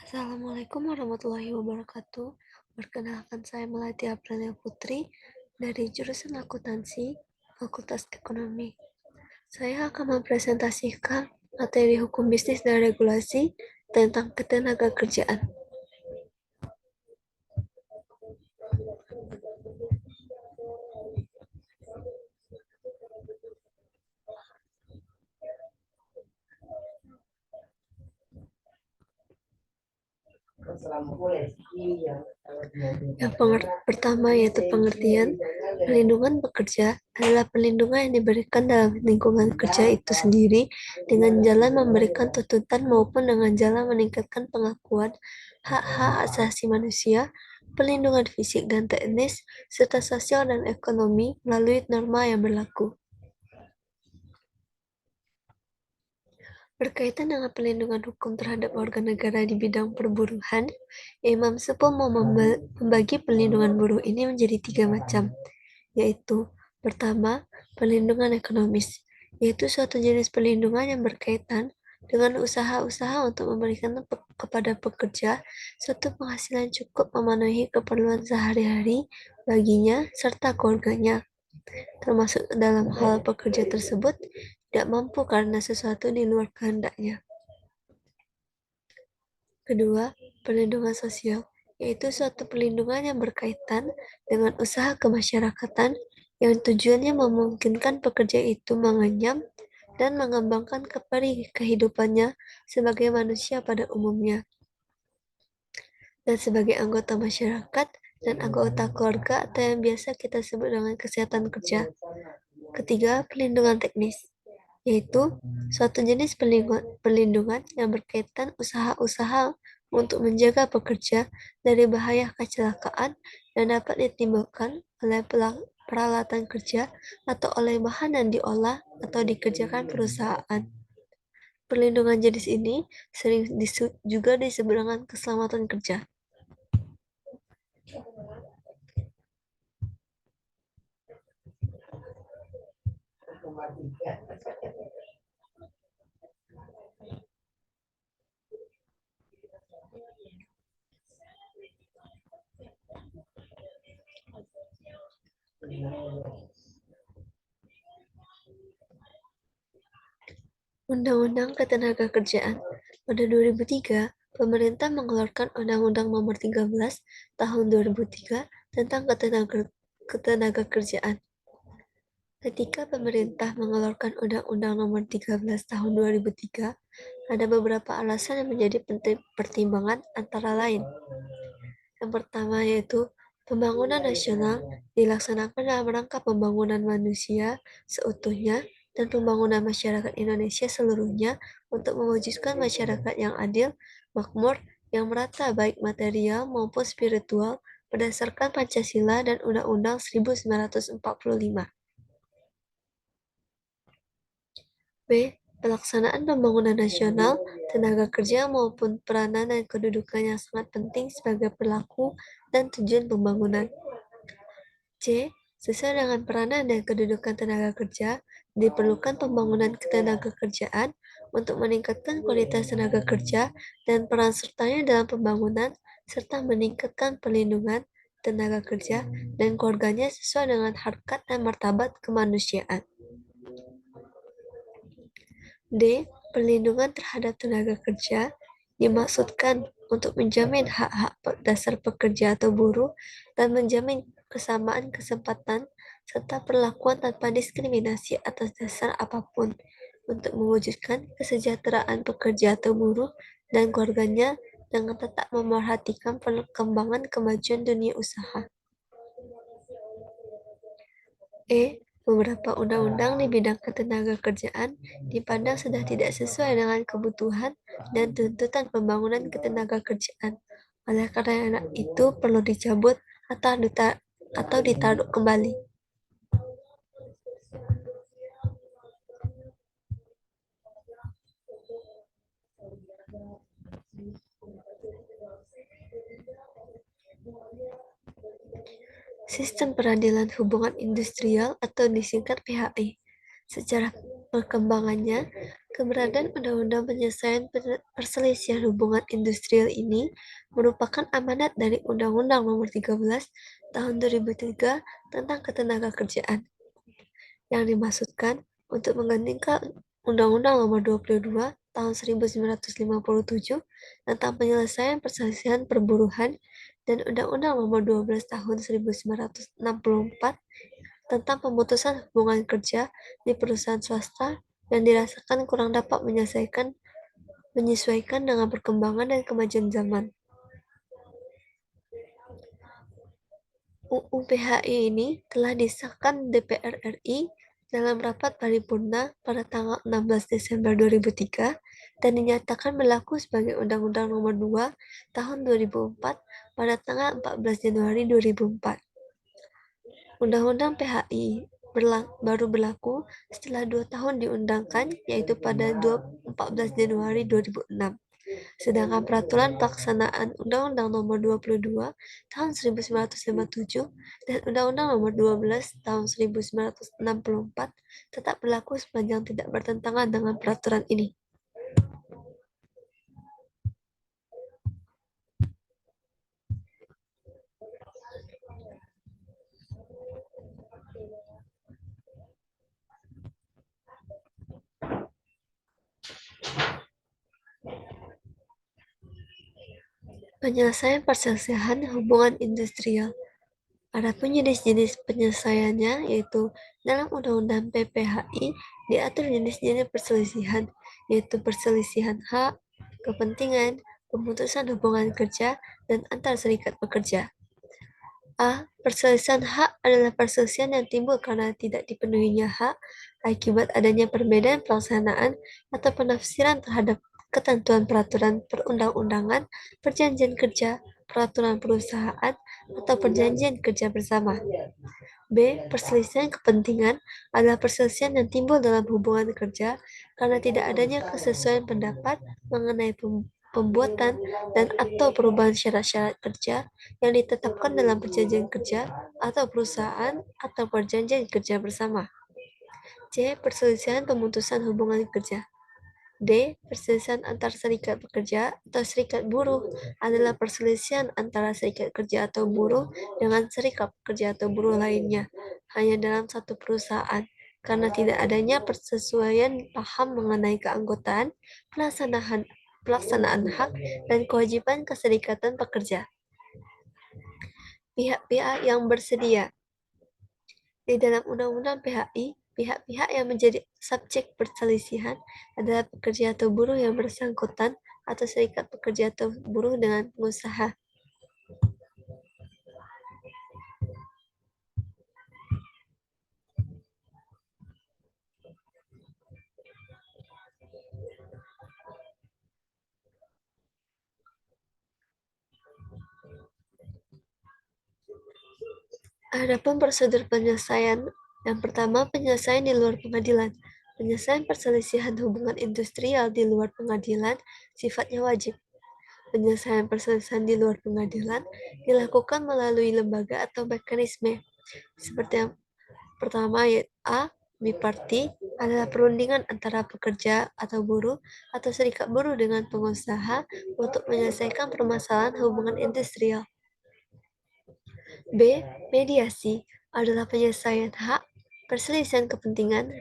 Assalamualaikum warahmatullahi wabarakatuh. Perkenalkan, saya Melati Aprilia Putri dari jurusan Akuntansi, Fakultas Ekonomi. Saya akan mempresentasikan materi hukum bisnis dan regulasi tentang ketenagakerjaan. Yang pertama yaitu pengertian. Perlindungan pekerja adalah perlindungan yang diberikan dalam lingkungan kerja itu sendiri dengan jalan memberikan tuntutan maupun dengan jalan meningkatkan pengakuan hak-hak asasi manusia, perlindungan fisik dan teknis, serta sosial dan ekonomi melalui norma yang berlaku. Berkaitan dengan perlindungan hukum terhadap warga negara di bidang perburuhan, Imam Sepuh mau membagi perlindungan buruh ini menjadi 3 macam, yaitu pertama, perlindungan ekonomis, yaitu suatu jenis perlindungan yang berkaitan dengan usaha-usaha untuk memberikan kepada pekerja suatu penghasilan cukup memenuhi keperluan sehari-hari baginya serta keluarganya, termasuk dalam hal pekerja tersebut tidak mampu karena sesuatu di luar kehendaknya. Kedua, perlindungan sosial, yaitu suatu perlindungan yang berkaitan dengan usaha kemasyarakatan yang tujuannya memungkinkan pekerja itu mengenyam dan mengembangkan kehidupannya sebagai manusia pada umumnya, dan sebagai anggota masyarakat dan anggota keluarga atau yang biasa kita sebut dengan kesehatan kerja. Ketiga, perlindungan teknis, yaitu suatu jenis perlindungan yang berkaitan usaha-usaha untuk menjaga pekerja dari bahaya kecelakaan yang dapat ditimbulkan oleh peralatan kerja atau oleh bahan yang diolah atau dikerjakan perusahaan. Perlindungan jenis ini sering juga disebut dengan keselamatan kerja. Undang-Undang Ketenagakerjaan. Pada 2003, pemerintah mengeluarkan Undang-Undang Nomor 13 Tahun 2003 tentang Ketenagakerjaan. Ketika pemerintah mengeluarkan Undang-Undang Nomor 13 Tahun 2003, ada beberapa alasan yang menjadi pertimbangan antara lain. Yang pertama yaitu pembangunan nasional dilaksanakan dalam rangka pembangunan manusia seutuhnya dan pembangunan masyarakat Indonesia seluruhnya untuk mewujudkan masyarakat yang adil, makmur, yang merata baik material maupun spiritual berdasarkan Pancasila dan Undang-Undang 1945. B. Pelaksanaan pembangunan nasional, tenaga kerja maupun peranan dan kedudukan yang sangat penting sebagai pelaku dan tujuan pembangunan. C. Sesuai dengan peranan dan kedudukan tenaga kerja, diperlukan pembangunan ketenagakerjaan untuk meningkatkan kualitas tenaga kerja dan peran sertanya dalam pembangunan, serta meningkatkan perlindungan tenaga kerja dan keluarganya sesuai dengan harkat dan martabat kemanusiaan. D. Perlindungan terhadap tenaga kerja dimaksudkan untuk menjamin hak-hak dasar pekerja atau buruh dan menjamin kesamaan kesempatan serta perlakuan tanpa diskriminasi atas dasar apapun untuk mewujudkan kesejahteraan pekerja atau buruh dan keluarganya dengan tetap memerhatikan perkembangan kemajuan dunia usaha. E. Beberapa undang-undang di bidang ketenagakerjaan dipandang sudah tidak sesuai dengan kebutuhan dan tuntutan pembangunan ketenagakerjaan. Oleh karena itu perlu dicabut atau ditaruh kembali. Sistem Peradilan Hubungan Industrial atau disingkat PHI. Secara perkembangannya, keberadaan Undang-Undang Penyelesaian Perselisihan Hubungan Industrial ini merupakan amanat dari Undang-Undang Nomor 13 Tahun 2003 tentang Ketenagakerjaan yang dimaksudkan untuk menggantikan Undang-Undang Nomor 22 Tahun 1957 tentang penyelesaian perselisihan perburuhan dan Undang-Undang Nomor 12 Tahun 1964 tentang pemutusan hubungan kerja di perusahaan swasta yang dirasakan kurang dapat menyesuaikan dengan perkembangan dan kemajuan zaman. UU PHI ini telah disahkan DPR RI dalam rapat paripurna pada tanggal 16 Desember 2003 dan dinyatakan berlaku sebagai Undang-Undang Nomor 2 Tahun 2004 pada tanggal 14 Januari 2004. Undang-Undang PHI baru berlaku setelah 2 tahun diundangkan, yaitu pada 14 Januari 2006. Sedangkan Peraturan Pelaksanaan Undang-Undang Nomor 22 Tahun 1957 dan Undang-Undang Nomor 12 Tahun 1964 tetap berlaku sepanjang tidak bertentangan dengan peraturan ini. Penyelesaian perselisihan hubungan industrial. Adapun jenis-jenis penyelesaiannya yaitu dalam Undang-Undang PPHI diatur jenis-jenis perselisihan, yaitu perselisihan hak, kepentingan, pemutusan hubungan kerja, dan antar serikat pekerja. A. Perselisihan hak adalah perselisihan yang timbul karena tidak dipenuhinya hak akibat adanya perbedaan pelaksanaan atau penafsiran terhadap ketentuan peraturan perundang-undangan, perjanjian kerja, peraturan perusahaan, atau perjanjian kerja bersama. B. Perselisihan kepentingan adalah perselisihan yang timbul dalam hubungan kerja karena tidak adanya kesesuaian pendapat mengenai pembuatan dan atau perubahan syarat-syarat kerja yang ditetapkan dalam perjanjian kerja atau perusahaan atau perjanjian kerja bersama. C. Perselisihan pemutusan hubungan kerja. D. Perselisihan antar serikat pekerja atau serikat buruh adalah perselisihan antara serikat kerja atau buruh dengan serikat pekerja atau buruh lainnya hanya dalam satu perusahaan karena tidak adanya persesuaian paham mengenai keanggotaan, pelaksanaan hak, dan kewajiban keserikatan pekerja. Pihak-pihak yang bersedia. Di dalam Undang-Undang PHI, pihak-pihak yang menjadi subjek perselisihan adalah pekerja atau buruh yang bersangkutan atau serikat pekerja atau buruh dengan pengusaha. Adapun prosedur penyelesaian, yang pertama penyelesaian di luar pengadilan. Penyelesaian perselisihan hubungan industrial di luar pengadilan sifatnya wajib. Penyelesaian perselisihan di luar pengadilan dilakukan melalui lembaga atau mekanisme seperti yang pertama yaitu A. Biparti adalah perundingan antara pekerja atau buruh atau serikat buruh dengan pengusaha untuk menyelesaikan permasalahan hubungan industrial. B. Mediasi adalah penyelesaian hak, perselisihan kepentingan,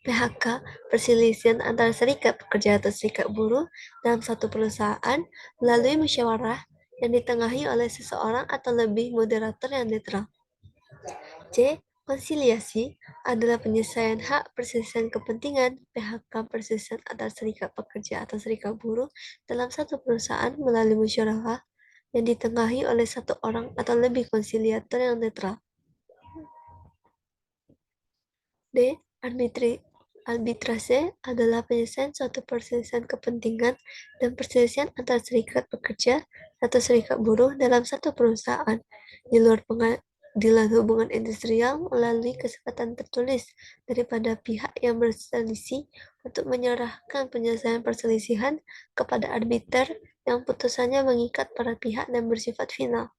PHK, perselisihan antara serikat pekerja atau serikat buruh dalam satu perusahaan melalui musyawarah yang ditengahi oleh seseorang atau lebih moderator yang netral. C. Konsiliasi adalah penyelesaian hak, perselisihan kepentingan, PHK, perselisihan antara serikat pekerja atau serikat buruh dalam satu perusahaan melalui musyawarah yang ditengahi oleh satu orang atau lebih konsiliator yang netral. D. Arbitrase adalah penyelesaian suatu perselisihan kepentingan dan perselisihan antara serikat pekerja atau serikat buruh dalam satu perusahaan di luar pengadilan hubungan industrial melalui kesepakatan tertulis daripada pihak yang berselisih untuk menyerahkan penyelesaian perselisihan kepada arbiter yang putusannya mengikat para pihak dan bersifat final.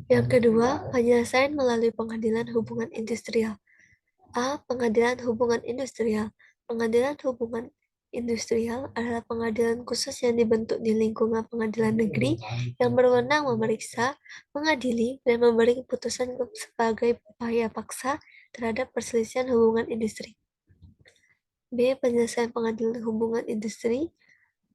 Yang kedua, penyelesaian melalui pengadilan hubungan industrial. A. Pengadilan hubungan industrial. Pengadilan hubungan industrial adalah pengadilan khusus yang dibentuk di lingkungan pengadilan negeri yang berwenang memeriksa, mengadili, dan memberi putusan sebagai upaya paksa terhadap perselisihan hubungan industri. B. Penyelesaian pengadilan hubungan industri.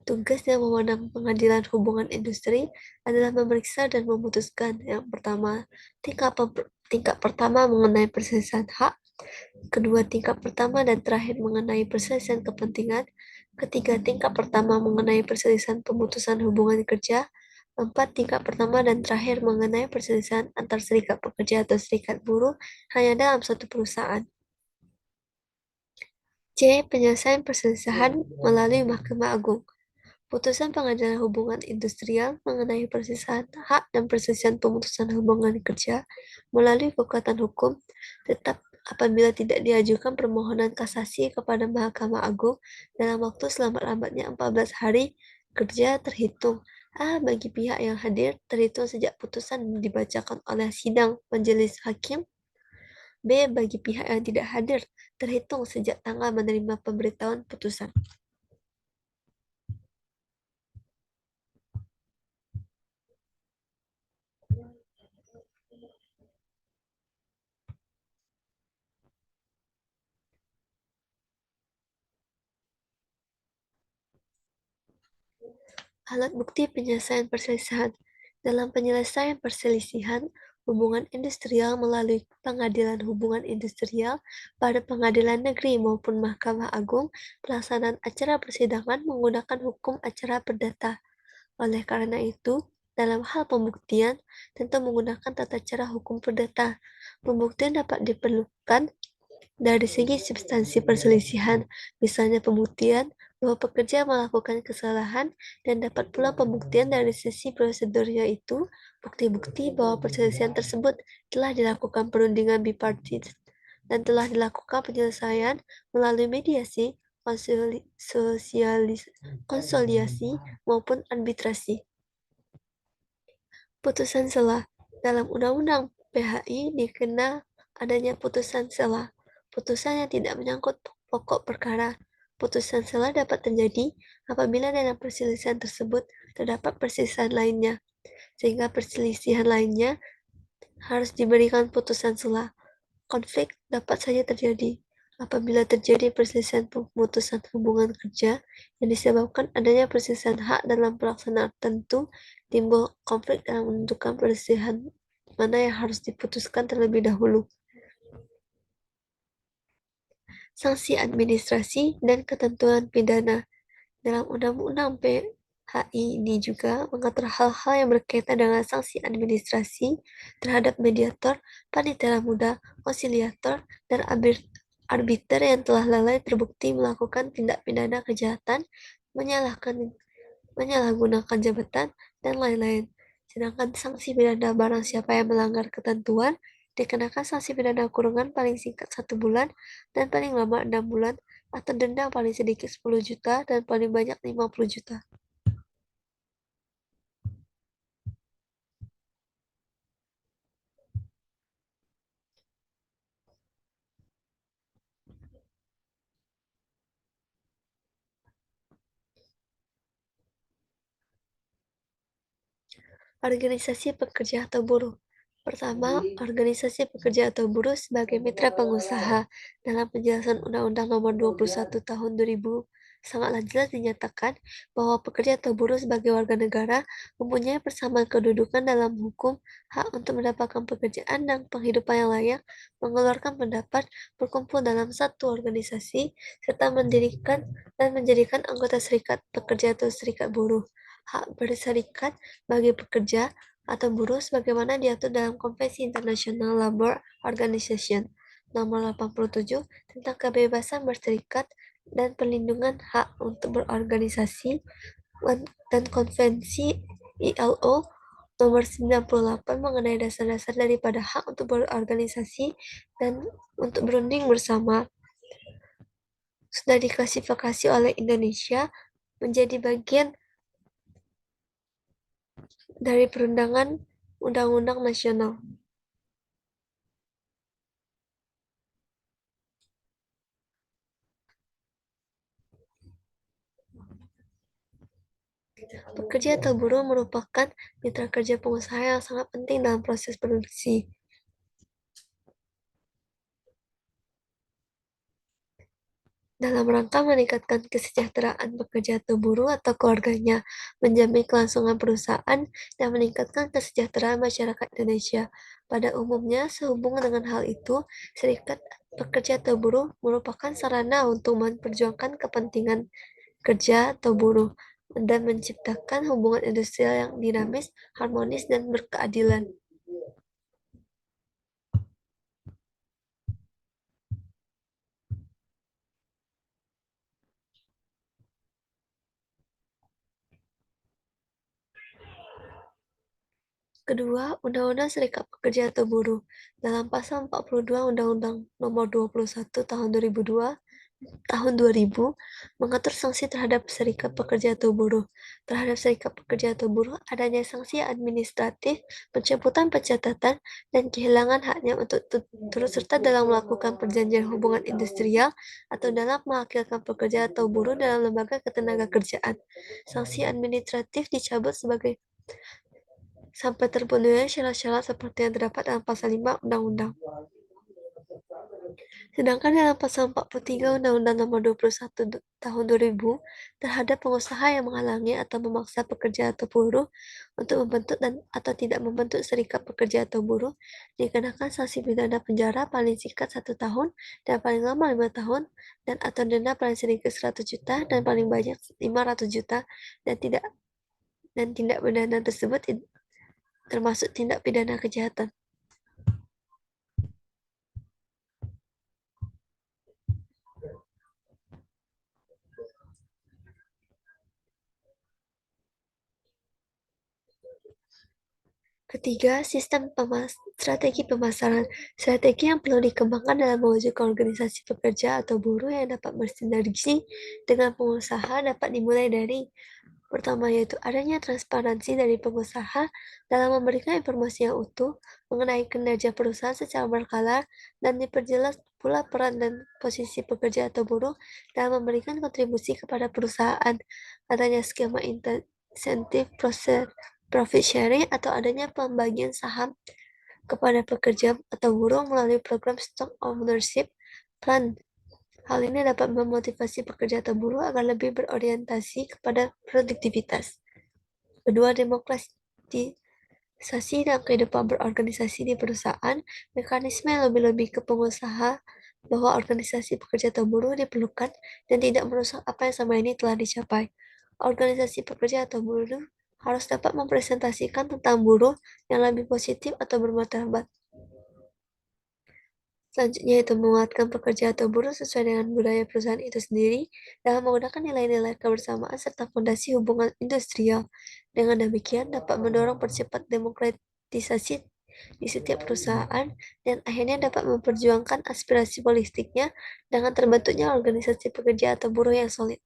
Tugas dan wewenang pengadilan hubungan industri adalah memeriksa dan memutuskan. Yang pertama, tingkat pertama mengenai perselisihan hak, kedua tingkat pertama dan terakhir mengenai perselisihan kepentingan, ketiga tingkat pertama mengenai perselisihan pemutusan hubungan kerja, empat tingkat pertama dan terakhir mengenai perselisihan antar serikat pekerja atau serikat buruh hanya dalam suatu perusahaan. C. Penyelesaian perselisihan melalui Mahkamah Agung. Putusan pengadilan hubungan industrial mengenai perselisihan hak dan perselisihan pemutusan hubungan kerja melalui kekuatan hukum tetap apabila tidak diajukan permohonan kasasi kepada Mahkamah Agung dalam waktu selambat-lambatnya 14 hari kerja terhitung A. Bagi pihak yang hadir terhitung sejak putusan dibacakan oleh sidang majelis hakim. B. Bagi pihak yang tidak hadir terhitung sejak tanggal menerima pemberitahuan putusan. Alat bukti penyelesaian perselisihan. Dalam penyelesaian perselisihan hubungan industrial melalui pengadilan hubungan industrial pada pengadilan negeri maupun Mahkamah Agung, pelaksanaan acara persidangan menggunakan hukum acara perdata. Oleh karena itu, dalam hal pembuktian, tentu menggunakan tata cara hukum perdata. Pembuktian dapat diperlukan dari segi substansi perselisihan, misalnya pembuktian bahwa pekerja melakukan kesalahan, dan dapat pula pembuktian dari sisi prosedur, yaitu bukti-bukti bahwa perselisihan tersebut telah dilakukan perundingan bipartit dan telah dilakukan penyelesaian melalui mediasi, konsoliasi, maupun arbitrasi. Putusan sela. Dalam Undang-Undang PHI dikenal adanya putusan sela. Putusan yang tidak menyangkut pokok perkara. Putusan sela dapat terjadi apabila dalam perselisihan tersebut terdapat perselisihan lainnya, sehingga perselisihan lainnya harus diberikan putusan sela. Konflik dapat saja terjadi apabila terjadi perselisihan pemutusan hubungan kerja yang disebabkan adanya perselisihan hak dalam pelaksanaan tertentu, timbul konflik dalam menentukan perselisihan mana yang harus diputuskan terlebih dahulu. Sanksi administrasi dan ketentuan pidana. Dalam Undang-Undang PHI ini juga mengatur hal-hal yang berkaitan dengan sanksi administrasi terhadap mediator, panitera muda, konsiliator, dan arbiter yang telah lalai terbukti melakukan tindak pidana kejahatan, menyalahgunakan jabatan, dan lain-lain. Sedangkan sanksi pidana barang siapa yang melanggar ketentuan dikenakan sanksi pidana kurungan paling singkat 1 bulan dan paling lama 6 bulan atau denda paling sedikit 10 juta dan paling banyak 50 juta. Organisasi pekerja atau buruh. Pertama, organisasi pekerja atau buruh sebagai mitra pengusaha dalam penjelasan Undang-Undang Nomor 21 Tahun 2000 Sangatlah jelas dinyatakan bahwa pekerja atau buruh sebagai warga negara mempunyai persamaan kedudukan dalam hukum, hak untuk mendapatkan pekerjaan dan penghidupan yang layak, mengeluarkan pendapat, berkumpul dalam satu organisasi, serta mendirikan dan menjadikan anggota serikat pekerja atau serikat buruh. Hak berserikat bagi pekerja atau buruh sebagaimana diatur dalam Konvensi International Labour Organization Nomor 87 tentang kebebasan berserikat dan perlindungan hak untuk berorganisasi dan Konvensi ILO Nomor 98 mengenai dasar-dasar daripada hak untuk berorganisasi dan untuk berunding bersama sudah diklasifikasi oleh Indonesia menjadi bagian dari perundangan undang-undang nasional. Pekerja atau buruh merupakan mitra kerja pengusaha yang sangat penting dalam proses produksi. Dalam rangka meningkatkan kesejahteraan pekerja atau buruh atau keluarganya, menjamin kelangsungan perusahaan, dan meningkatkan kesejahteraan masyarakat Indonesia. Pada umumnya, sehubungan dengan hal itu, serikat pekerja atau buruh merupakan sarana untuk memperjuangkan kepentingan kerja atau buruh dan menciptakan hubungan industrial yang dinamis, harmonis, dan berkeadilan. Kedua, Undang-Undang Serikat Pekerja atau Buruh. Dalam pasal 42 Undang-Undang Nomor 21 Tahun 2000 mengatur sanksi terhadap serikat pekerja atau buruh. Terhadap serikat pekerja atau buruh adanya sanksi administratif, pencabutan pencatatan, dan kehilangan haknya untuk turut serta dalam melakukan perjanjian hubungan industrial atau dalam mewakilkan pekerja atau buruh dalam lembaga ketenagakerjaan. Sanksi administratif dicabut sebagai sampai terpenuhi syarat-syarat seperti yang terdapat dalam pasal 5 Undang-Undang. Sedangkan dalam pasal 43 Undang-Undang Nomor 21 Tahun 2000 terhadap pengusaha yang menghalangi atau memaksa pekerja atau buruh untuk membentuk dan atau tidak membentuk serikat pekerja atau buruh dikenakan sanksi pidana penjara paling singkat 1 tahun dan paling lama 5 tahun dan atau denda paling sedikit 100 juta dan paling banyak 500 juta dan tindak pidana tersebut termasuk tindak pidana kejahatan. Ketiga, strategi pemasaran. Strategi yang perlu dikembangkan dalam mewujudkan organisasi pekerja atau buruh yang dapat bersinergi dengan pengusaha dapat dimulai dari pertama, yaitu adanya transparansi dari pengusaha dalam memberikan informasi yang utuh mengenai kinerja perusahaan secara berkala dan diperjelas pula peran dan posisi pekerja atau buruh dalam memberikan kontribusi kepada perusahaan. Adanya skema insentif profit sharing atau adanya pembagian saham kepada pekerja atau buruh melalui program stock ownership plan. Hal ini dapat memotivasi pekerja atau buruh agar lebih berorientasi kepada produktivitas. Kedua, demokratisasi dan kehidupan berorganisasi di perusahaan, mekanisme yang lebih-lebih ke pengusaha bahwa organisasi pekerja atau buruh diperlukan dan tidak merusak apa yang selama ini telah dicapai. Organisasi pekerja atau buruh harus dapat mempresentasikan tentang buruh yang lebih positif atau bermartabat. Selanjutnya itu menguatkan pekerja atau buruh sesuai dengan budaya perusahaan itu sendiri dalam menggunakan nilai-nilai kebersamaan serta fondasi hubungan industrial. Dengan demikian dapat mendorong percepat demokratisasi di setiap perusahaan dan akhirnya dapat memperjuangkan aspirasi politiknya dengan terbentuknya organisasi pekerja atau buruh yang solid.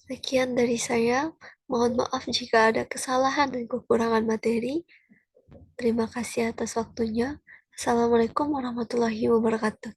Sekian dari saya. Mohon maaf jika ada kesalahan dan kekurangan materi. Terima kasih atas waktunya. Assalamualaikum warahmatullahi wabarakatuh.